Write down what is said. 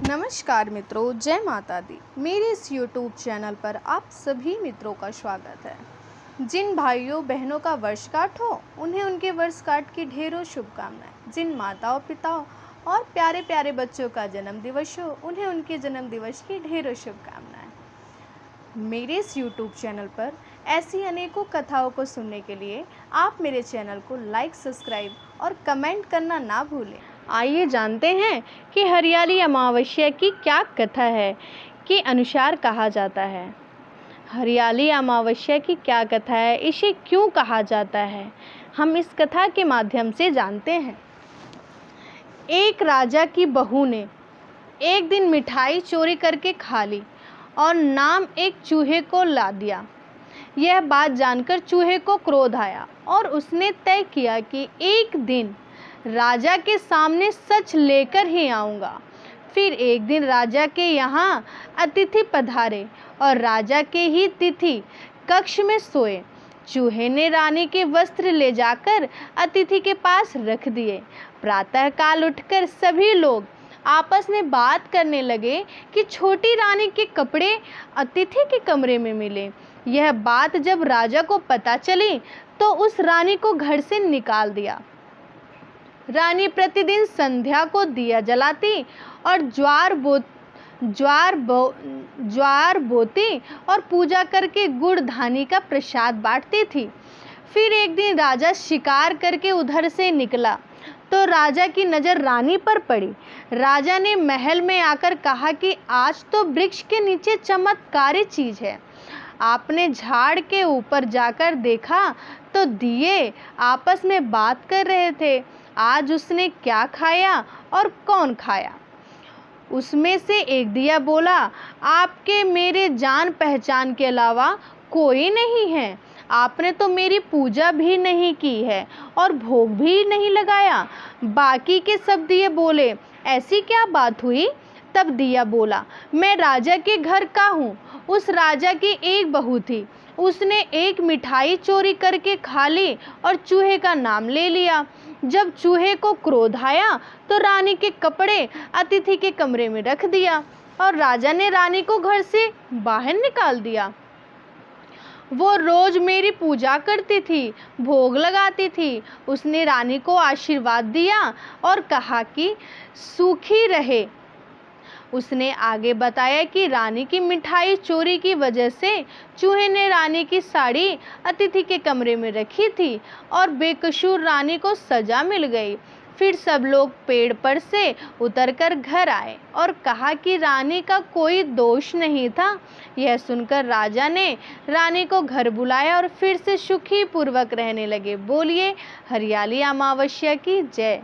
नमस्कार मित्रों, जय माता दी। मेरे इस YouTube चैनल पर आप सभी मित्रों का स्वागत है। जिन भाइयों बहनों का वर्षगांठ हो उन्हें उनके वर्षगांठ की ढेरों शुभकामनाएं। जिन माताओं पिताओं और प्यारे प्यारे बच्चों का जन्म दिवस हो उन्हें उनके जन्म दिवस की ढेरों शुभकामनाएं। मेरे इस YouTube चैनल पर ऐसी अनेकों कथाओं को सुनने के लिए आप मेरे चैनल को लाइक, सब्सक्राइब और कमेंट करना ना भूलें। आइए जानते हैं कि हरियाली अमावस्या की क्या कथा है के अनुसार कहा जाता है। हरियाली अमावस्या की क्या कथा है, इसे क्यों कहा जाता है, हम इस कथा के माध्यम से जानते हैं। एक राजा की बहू ने एक दिन मिठाई चोरी करके खा ली और नाम एक चूहे को ला दिया। यह बात जानकर चूहे को क्रोध आया और उसने तय किया कि एक दिन राजा के सामने सच लेकर ही आऊँगा। फिर एक दिन राजा के यहाँ अतिथि पधारे और राजा के ही तिथि कक्ष में सोए। चूहे ने रानी के वस्त्र ले जाकर अतिथि के पास रख दिए। प्रातःकाल उठकर सभी लोग आपस में बात करने लगे कि छोटी रानी के कपड़े अतिथि के कमरे में मिले। यह बात जब राजा को पता चली तो उस रानी को घर से निकाल दिया। रानी प्रतिदिन संध्या को दिया जलाती और ज्वार बोती और पूजा करके गुड़ धानी का प्रसाद बांटती थी। फिर एक दिन राजा शिकार करके उधर से निकला तो राजा की नज़र रानी पर पड़ी। राजा ने महल में आकर कहा कि आज तो वृक्ष के नीचे चमत्कारी चीज़ है। आपने झाड़ के ऊपर जाकर देखा तो दिए आपस में बात कर रहे थे। आज उसने क्या खाया और कौन खाया? उसमें से एक दिया बोला, आपके मेरे जान पहचान के अलावा कोई नहीं है। आपने तो मेरी पूजा भी नहीं की है और भोग भी नहीं लगाया। बाकी के सब दिए बोले, ऐसी क्या बात हुई? तब दिया बोला, मैं राजा के घर का हूँ। उस राजा की एक बहू थी, उसने एक मिठाई चोरी करके खा ली और चूहे का नाम ले लिया। जब चूहे को क्रोध आया तो रानी के कपड़े अतिथि के कमरे में रख दिया और राजा ने रानी को घर से बाहर निकाल दिया। वो रोज मेरी पूजा करती थी, भोग लगाती थी। उसने रानी को आशीर्वाद दिया और कहा कि सूखी रहे। उसने आगे बताया कि रानी की मिठाई चोरी की वजह से चूहे ने रानी की साड़ी अतिथि के कमरे में रखी थी और बेकसूर रानी को सजा मिल गई। फिर सब लोग पेड़ पर से उतरकर घर आए और कहा कि रानी का कोई दोष नहीं था। यह सुनकर राजा ने रानी को घर बुलाया और फिर से सुखी पूर्वक रहने लगे। बोलिए हरियाली अमावस्या की जय।